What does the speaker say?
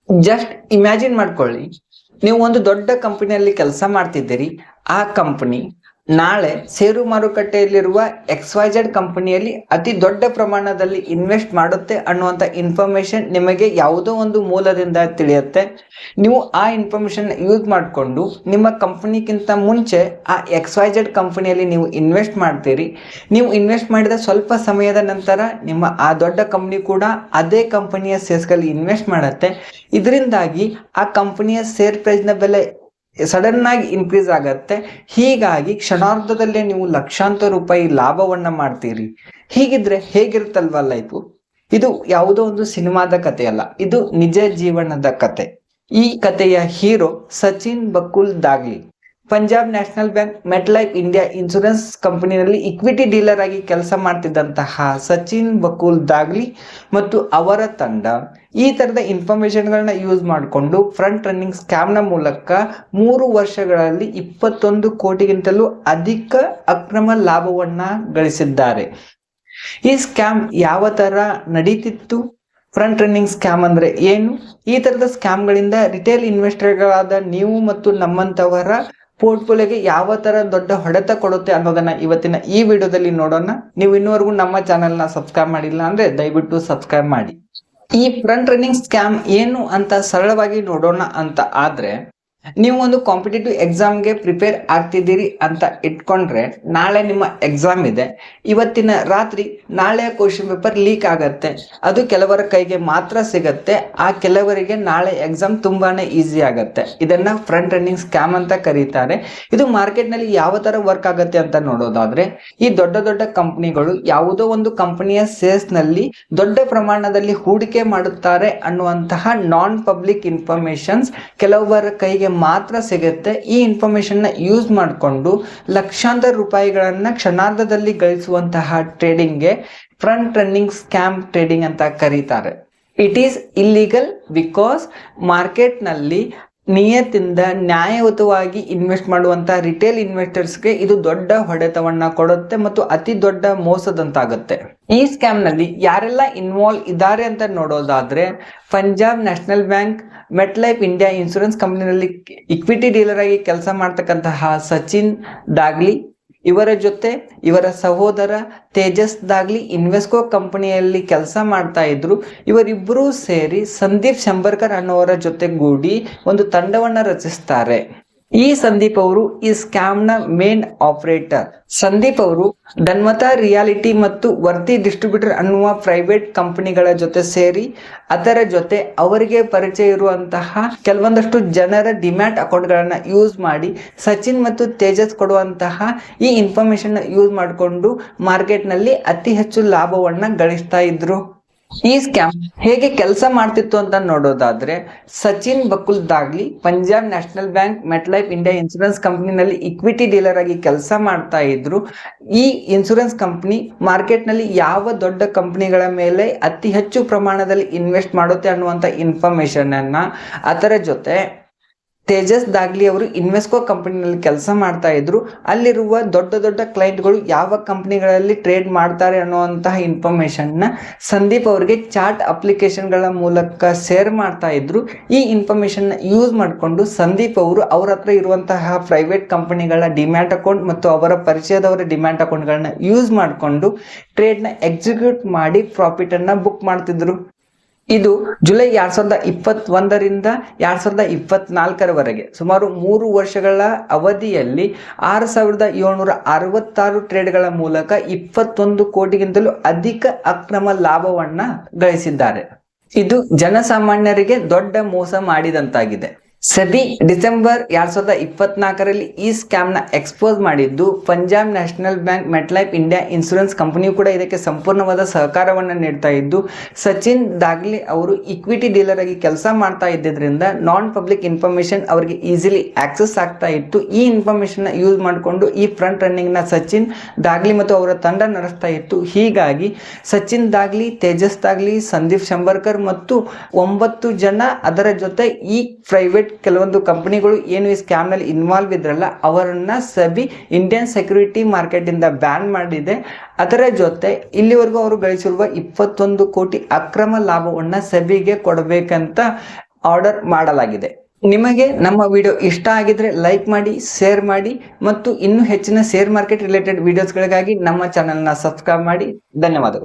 Just imagine ಮಾಡ್ಕೊಳ್ಳಿ, ನೀವು ಒಂದು ದೊಡ್ಡ ಕಂಪನಿಯಲ್ಲಿ ಕೆಲಸ ಮಾಡ್ತಿದ್ದೀರಿ. ಆ ಕಂಪನಿ ನಾಳೆ ಷೇರು ಮಾರುಕಟ್ಟೆಯಲ್ಲಿರುವ XYZ ಕಂಪನಿಯಲ್ಲಿ ಅತಿ ದೊಡ್ಡ ಪ್ರಮಾಣದಲ್ಲಿ ಇನ್ವೆಸ್ಟ್ ಮಾಡುತ್ತೆ ಅನ್ನುವಂಥ ಇನ್ಫಾರ್ಮೇಶನ್ ನಿಮಗೆ ಯಾವುದೋ ಒಂದು ಮೂಲದಿಂದ ತಿಳಿಯುತ್ತೆ. ನೀವು ಆ ಇನ್ಫಾರ್ಮೇಶನ್ ಯೂಸ್ ಮಾಡಿಕೊಂಡು ನಿಮ್ಮ ಕಂಪನಿಗಿಂತ ಮುಂಚೆ ಆ XYZ ಕಂಪನಿಯಲ್ಲಿ ನೀವು ಇನ್ವೆಸ್ಟ್ ಮಾಡ್ತೀರಿ. ನೀವು ಇನ್ವೆಸ್ಟ್ ಮಾಡಿದ ಸ್ವಲ್ಪ ಸಮಯದ ನಂತರ ನಿಮ್ಮ ಆ ದೊಡ್ಡ ಕಂಪನಿ ಕೂಡ ಅದೇ ಕಂಪನಿಯ ಶೇರ್ಸ್ಗಳಲ್ಲಿ ಇನ್ವೆಸ್ಟ್ ಮಾಡುತ್ತೆ. ಇದರಿಂದಾಗಿ ಆ ಕಂಪನಿಯ ಶೇರ್ ಪ್ರೈಸ್ನ ಬೆಲೆ ಸಡನ್ ಆಗಿ ಇನ್ಕ್ರೀಸ್ ಆಗತ್ತೆ. ಹೀಗಾಗಿ ಕ್ಷಣಾರ್ಧದಲ್ಲೇ ನೀವು ಲಕ್ಷಾಂತರ ರೂಪಾಯಿ ಲಾಭವನ್ನ ಮಾಡ್ತೀರಿ. ಹೀಗಿದ್ರೆ ಹೇಗಿರುತ್ತಲ್ವಾ ಲೈಫು? ಇದು ಯಾವುದೋ ಒಂದು ಸಿನಿಮಾದ ಕಥೆ ಅಲ್ಲ, ಇದು ನಿಜ ಜೀವನದ ಕತೆ. ಈ ಕಥೆಯ hero Sachin Bakul Dagli. Punjab national bank, MetLife India insurance ಕಂಪನಿನಲ್ಲಿ ಇಕ್ವಿಟಿ ಡೀಲರ್ ಆಗಿ ಕೆಲಸ ಮಾಡ್ತಿದ್ದಂತಹ ಸಚಿನ್ ಬಕುಲ್ ದಾಗ್ಲಿ ಮತ್ತು ಅವರ ತಂಡ ಈ ತರದ ಇನ್ಫಾರ್ಮೇಶನ್ಗಳನ್ನ ಯೂಸ್ ಮಾಡಿಕೊಂಡು ಫ್ರಂಟ್ ರನ್ನಿಂಗ್ ಸ್ಕ್ಯಾಮ್ನ ಮೂಲಕ 3 ವರ್ಷಗಳಲ್ಲಿ 21 ಕೋಟಿಗಿಂತಲೂ ಅಧಿಕ ಅಕ್ರಮ ಲಾಭವನ್ನ ಗಳಿಸಿದ್ದಾರೆ. ಈ ಸ್ಕ್ಯಾಮ್ ಯಾವ ತರ ನಡೀತಿತ್ತು? ಫ್ರಂಟ್ ರನ್ನಿಂಗ್ ಸ್ಕ್ಯಾಮ್ ಅಂದ್ರೆ ಏನು? ಈ ತರದ ಸ್ಕ್ಯಾಮ್ಗಳಿಂದ ರಿಟೇಲ್ ಇನ್ವೆಸ್ಟರ್ಗಳಾದ ನೀವು ಮತ್ತು ನಮ್ಮಂತವರ ಪೋರ್ಟ್ಫೋಲಿಯೋಗೆ ಯಾವ ತರ ದೊಡ್ಡ ಹೊಡೆತ ಕೊಡುತ್ತೆ ಅನ್ನೋದನ್ನ ಇವತ್ತಿನ ಈ ವಿಡಿಯೋದಲ್ಲಿ ನೋಡೋಣ. ನೀವು ಇನ್ನೂವರೆಗೂ ನಮ್ಮ ಚಾನೆಲ್ನ ಸಬ್ಸ್ಕ್ರೈಬ್ ಮಾಡಿಲ್ಲ ಅಂದ್ರೆ ದಯವಿಟ್ಟು ಸಬ್ಸ್ಕ್ರೈಬ್ ಮಾಡಿ. ಈ ಫ್ರಂಟ್ ರನ್ನಿಂಗ್ ಸ್ಕ್ಯಾಮ್ ಏನು ಅಂತ ಸರಳವಾಗಿ ನೋಡೋಣ ಅಂತ ಆದ್ರೆ, ನೀವು ಒಂದು ಕಾಂಪಿಟೇಟಿವ್ ಎಕ್ಸಾಮ್ಗೆ ಪ್ರಿಪೇರ್ ಆಗ್ತಿದ್ದೀರಿ ಅಂತ ಇಟ್ಕೊಂಡ್ರೆ, ನಾಳೆ ನಿಮ್ಮ ಎಕ್ಸಾಮ್ ಇದೆ. ಇವತ್ತಿನ ರಾತ್ರಿ ನಾಳೆಯ ಕ್ವಶನ್ ಪೇಪರ್ ಲೀಕ್ ಆಗತ್ತೆ. ಅದು ಕೆಲವರ ಕೈಗೆ ಮಾತ್ರ ಸಿಗತ್ತೆ. ಆ ಕೆಲವರಿಗೆ ನಾಳೆ ಎಕ್ಸಾಮ್ ತುಂಬಾನೇ ಈಸಿ ಆಗತ್ತೆ. ಇದನ್ನ ಫ್ರಂಟ್ ರನ್ನಿಂಗ್ ಸ್ಕ್ಯಾಮ್ ಅಂತ ಕರೀತಾರೆ. ಇದು ಮಾರ್ಕೆಟ್ ನಲ್ಲಿ ಯಾವ ತರ ವರ್ಕ್ ಆಗತ್ತೆ ಅಂತ ನೋಡೋದಾದ್ರೆ, ಈ ದೊಡ್ಡ ದೊಡ್ಡ ಕಂಪನಿಗಳು ಯಾವುದೋ ಒಂದು ಕಂಪನಿಯ ಶೇರ್ಸ್ ನಲ್ಲಿ ದೊಡ್ಡ ಪ್ರಮಾಣದಲ್ಲಿ ಹೂಡಿಕೆ ಮಾಡುತ್ತಾರೆ ಅನ್ನುವಂತಹ ನಾನ್ ಪಬ್ಲಿಕ್ ಇನ್ಫಾರ್ಮೇಶನ್ಸ್ ಕೆಲವರ ಕೈಗೆ ಮಾತ್ರ ಸಿಗುತ್ತೆ. ಈ ಇನ್ಫಾರ್ಮೇಶನ್ ನ ಯೂಸ್ ಮಾಡಿಕೊಂಡು ಲಕ್ಷಾಂತರ ರೂಪಾಯಿಗಳನ್ನ ಕ್ಷಣಾರ್ಧದಲ್ಲಿ ಗಳಿಸುವಂತಹ ಟ್ರೇಡಿಂಗ್ಗೆ ಫ್ರಂಟ್ ರನ್ನಿಂಗ್ ಸ್ಕ್ಯಾಮ್ ಟ್ರೇಡಿಂಗ್ ಅಂತ ಕರೀತಾರೆ. It is illegal because market ನಲ್ಲಿ ನಿಯತಿಂದ ನ್ಯಾಯಯುತವಾಗಿ ಇನ್ವೆಸ್ಟ್ ಮಾಡುವಂತ ರಿಟೇಲ್ ಇನ್ವೆಸ್ಟರ್ಸ್ಗೆ ಇದು ದೊಡ್ಡ ಹೊಡೆತವನ್ನ ಕೊಡುತ್ತೆ ಮತ್ತು ಅತಿ ದೊಡ್ಡ ಮೋಸದಂತಾಗುತ್ತೆ. ಈ ಸ್ಕ್ಯಾಮ್ ನಲ್ಲಿ ಯಾರೆಲ್ಲ ಇನ್ವಾಲ್ವ್ ಇದ್ದಾರೆ ಅಂತ ನೋಡೋದಾದ್ರೆ, Punjab national bank, MetLife India insurance ಕಂಪನಿನಲ್ಲಿ ಇಕ್ವಿಟಿ ಡೀಲರ್ ಆಗಿ ಕೆಲಸ ಮಾಡ್ತಕ್ಕಂತಹ ಸಚಿನ್ ದಾಗ್ಲಿ, ಇವರ ಜೊತೆ ಇವರ ಸಹೋದರ ತೇಜಸ್ ದಾಗ್ಲಿ ಇನ್ವೆಸ್ಕೋ ಕಂಪನಿಯಲ್ಲಿ ಕೆಲಸ ಮಾಡ್ತಾ ಇದ್ರು. ಇವರಿಬ್ಬರೂ ಸೇರಿ ಸಂದೀಪ್ ಶಂಬರ್ಕರ್ ಅನ್ನೋವರ ಜೊತೆಗೂಡಿ ಒಂದು ತಂಡವನ್ನ ರಚಿಸ್ತಾರೆ. ಈ ಸಂದೀಪ್ ಅವರು ಈ ಸ್ಕ್ಯಾಮ್ ನ ಮೇನ್ ಆಪರೇಟರ್. ಸಂದೀಪ್ ಅವರು ಧನ್ವತ ರಿಯಾಲಿಟಿ ಮತ್ತು ವರ್ತಿ ಡಿಸ್ಟ್ರಿಬ್ಯೂಟರ್ ಅನ್ನುವ ಪ್ರೈವೇಟ್ ಕಂಪನಿಗಳ ಜೊತೆ ಸೇರಿ ಅದರ ಜೊತೆ ಅವರಿಗೆ ಪರಿಚಯ ಇರುವಂತಹ ಕೆಲವೊಂದಷ್ಟು ಜನರ ಡಿಮ್ಯಾಟ್ ಅಕೌಂಟ್ ಗಳನ್ನ ಯೂಸ್ ಮಾಡಿ ಸಚಿನ್ ಮತ್ತು ತೇಜಸ್ ಕೊಡುವಂತಹ ಈ ಇನ್ಫಾರ್ಮೇಶನ್ ಯೂಸ್ ಮಾಡಿಕೊಂಡು ಮಾರ್ಕೆಟ್ ನಲ್ಲಿ ಅತಿ ಹೆಚ್ಚು ಲಾಭವನ್ನ ಗಳಿಸ್ತಾ ಇದ್ರು. ಈ ಸ್ಕ್ಯಾಮ್ ಹೇಗೆ ಕೆಲಸ ಮಾಡ್ತಿತ್ತು ಅಂತ ನೋಡೋದಾದ್ರೆ, Sachin Bakul Dagli Punjab national bank, MetLife India insurance ಕಂಪನಿನಲ್ಲಿ ಇಕ್ವಿಟಿ ಡೀಲರ್ ಆಗಿ ಕೆಲಸ ಮಾಡ್ತಾ ಇದ್ರು. ಈ ಇನ್ಶೂರೆನ್ಸ್ ಕಂಪನಿ ಮಾರ್ಕೆಟ್ ನಲ್ಲಿ ಯಾವ ದೊಡ್ಡ ಕಂಪನಿಗಳ ಮೇಲೆ ಅತಿ ಹೆಚ್ಚು ಪ್ರಮಾಣದಲ್ಲಿ ಇನ್ವೆಸ್ಟ್ ಮಾಡುತ್ತೆ ಅನ್ನುವಂತ ಇನ್ಫಾರ್ಮೇಶನ್ ಅನ್ನ ಅದರ ಜೊತೆ ತೇಜಸ್ ದಾಗ್ಲಿ ಅವರು ಇನ್ವೆಸ್ಕೋ ಕಂಪನಿನಲ್ಲಿ ಕೆಲಸ ಮಾಡ್ತಾ ಇದ್ರು. ಅಲ್ಲಿರುವ ದೊಡ್ಡ ದೊಡ್ಡ ಕ್ಲೈಂಟ್ಗಳು ಯಾವ ಕಂಪನಿಗಳಲ್ಲಿ ಟ್ರೇಡ್ ಮಾಡ್ತಾರೆ ಅನ್ನುವಂತಹ ಇನ್ಫಾರ್ಮೇಶನ್ ನ ಸಂದೀಪ್ ಅವರಿಗೆ ಚಾರ್ಟ್ ಅಪ್ಲಿಕೇಶನ್ಗಳ ಮೂಲಕ ಶೇರ್ ಮಾಡ್ತಾ ಇದ್ರು. ಈ ಇನ್ಫಾರ್ಮೇಶನ್ ನ ಯೂಸ್ ಮಾಡಿಕೊಂಡು ಸಂದೀಪ್ ಅವರು ಅವ್ರ ಹತ್ರ ಇರುವಂತಹ ಪ್ರೈವೇಟ್ ಕಂಪನಿಗಳ ಡಿಮ್ಯಾಟ್ ಅಕೌಂಟ್ ಮತ್ತು ಅವರ ಪರಿಚಯದವರ ಡಿಮ್ಯಾಟ್ ಅಕೌಂಟ್ ಗಳನ್ನ ಯೂಸ್ ಮಾಡಿಕೊಂಡು ಟ್ರೇಡ್ ನ ಎಕ್ಸಿಕ್ಯೂಟ್ ಮಾಡಿ ಪ್ರಾಫಿಟ್ ಅನ್ನ ಬುಕ್ ಮಾಡ್ತಿದ್ರು. ಇದು ಜುಲೈ 2021ರಿಂದ 2024ರವರೆಗೆ ಸುಮಾರು 3 ವರ್ಷಗಳ ಅವಧಿಯಲ್ಲಿ 6766 ಟ್ರೇಡ್ಗಳ ಮೂಲಕ 21 ಕೋಟಿಗಿಂತಲೂ ಅಧಿಕ ಅಕ್ರಮ ಲಾಭವನ್ನ ಗಳಿಸಿದ್ದಾರೆ. ಇದು ಜನಸಾಮಾನ್ಯರಿಗೆ ದೊಡ್ಡ ಮೋಸ ಮಾಡಿದಂತಾಗಿದೆ. ಸೆಬಿ ಡಿಸೆಂಬರ್ 2024ರಲ್ಲಿ ಈ ಸ್ಕ್ಯಾಮ್ ನ ಎಕ್ಸ್ಪೋಸ್ ಮಾಡಿದ್ದು. Punjab national bank, MetLife India insurance ಕಂಪನಿಯು ಕೂಡ ಇದಕ್ಕೆ ಸಂಪೂರ್ಣವಾದ ಸಹಕಾರವನ್ನು ನೀಡ್ತಾ ಇದ್ದು, ಸಚಿನ್ ದಾಗ್ಲಿ ಅವರು ಇಕ್ವಿಟಿ ಡೀಲರ್ ಆಗಿ ಕೆಲಸ ಮಾಡ್ತಾ ಇದ್ದಿದ್ರಿಂದ ನಾನ್ ಪಬ್ಲಿಕ್ ಇನ್ಫಾರ್ಮೇಶನ್ ಅವರಿಗೆ ಈಸಿಲಿ ಆಕ್ಸೆಸ್ ಆಗ್ತಾ ಇತ್ತು. ಈ ಇನ್ಫಾರ್ಮೇಶನ್ ನ ಯೂಸ್ ಮಾಡಿಕೊಂಡು ಈ ಫ್ರಂಟ್ ರನ್ನಿಂಗ್ ನ ಸಚಿನ್ ದಾಗ್ಲಿ ಮತ್ತು ಅವರ ತಂಡ ನಡೆಸ್ತಾ ಇತ್ತು. ಹೀಗಾಗಿ ಸಚಿನ್ ದಾಗ್ಲಿ, ತೇಜಸ್ ದಾಗ್ಲಿ, ಸಂದೀಪ್ ಶಂಬರ್ಕರ್ ಮತ್ತು 9 ಜನ ಅದರ ಜೊತೆ ಈ ಪ್ರೈವೇಟ್ ಕೆಲವೊಂದು ಕಂಪನಿಗಳು ಏನು ಈ ಸ್ಕ್ಯಾಮ್ ನಲ್ಲಿ ಇನ್ವಾಲ್ವ್ ಇದ್ರಲ್ಲ ಅವರನ್ನ ಸೆಬಿ ಇಂಡಿಯನ್ ಸೆಕ್ಯೂರಿಟಿ ಮಾರ್ಕೆಟ್ ಇಂದ ಬ್ಯಾನ್ ಮಾಡಿದೆ. ಅದರ ಜೊತೆ ಇಲ್ಲಿವರೆಗೂ ಅವರು ಗಳಿಸಿರುವ 21 ಕೋಟಿ ಅಕ್ರಮ ಲಾಭವನ್ನ ಸೆಬಿಗೆ ಕೊಡಬೇಕಂತ ಆರ್ಡರ್ ಮಾಡಲಾಗಿದೆ. ನಿಮಗೆ ನಮ್ಮ ವಿಡಿಯೋ ಇಷ್ಟ ಆಗಿದ್ರೆ ಲೈಕ್ ಮಾಡಿ, ಶೇರ್ ಮಾಡಿ ಮತ್ತು ಇನ್ನೂ ಹೆಚ್ಚಿನ ಶೇರ್ ಮಾರ್ಕೆಟ್ ರಿಲೇಟೆಡ್ ವಿಡಿಯೋಸ್ಗಳಿಗಾಗಿ ನಮ್ಮ ಚಾನೆಲ್ನ ಸಬ್ಸ್ಕ್ರೈಬ್ ಮಾಡಿ. ಧನ್ಯವಾದಗಳು.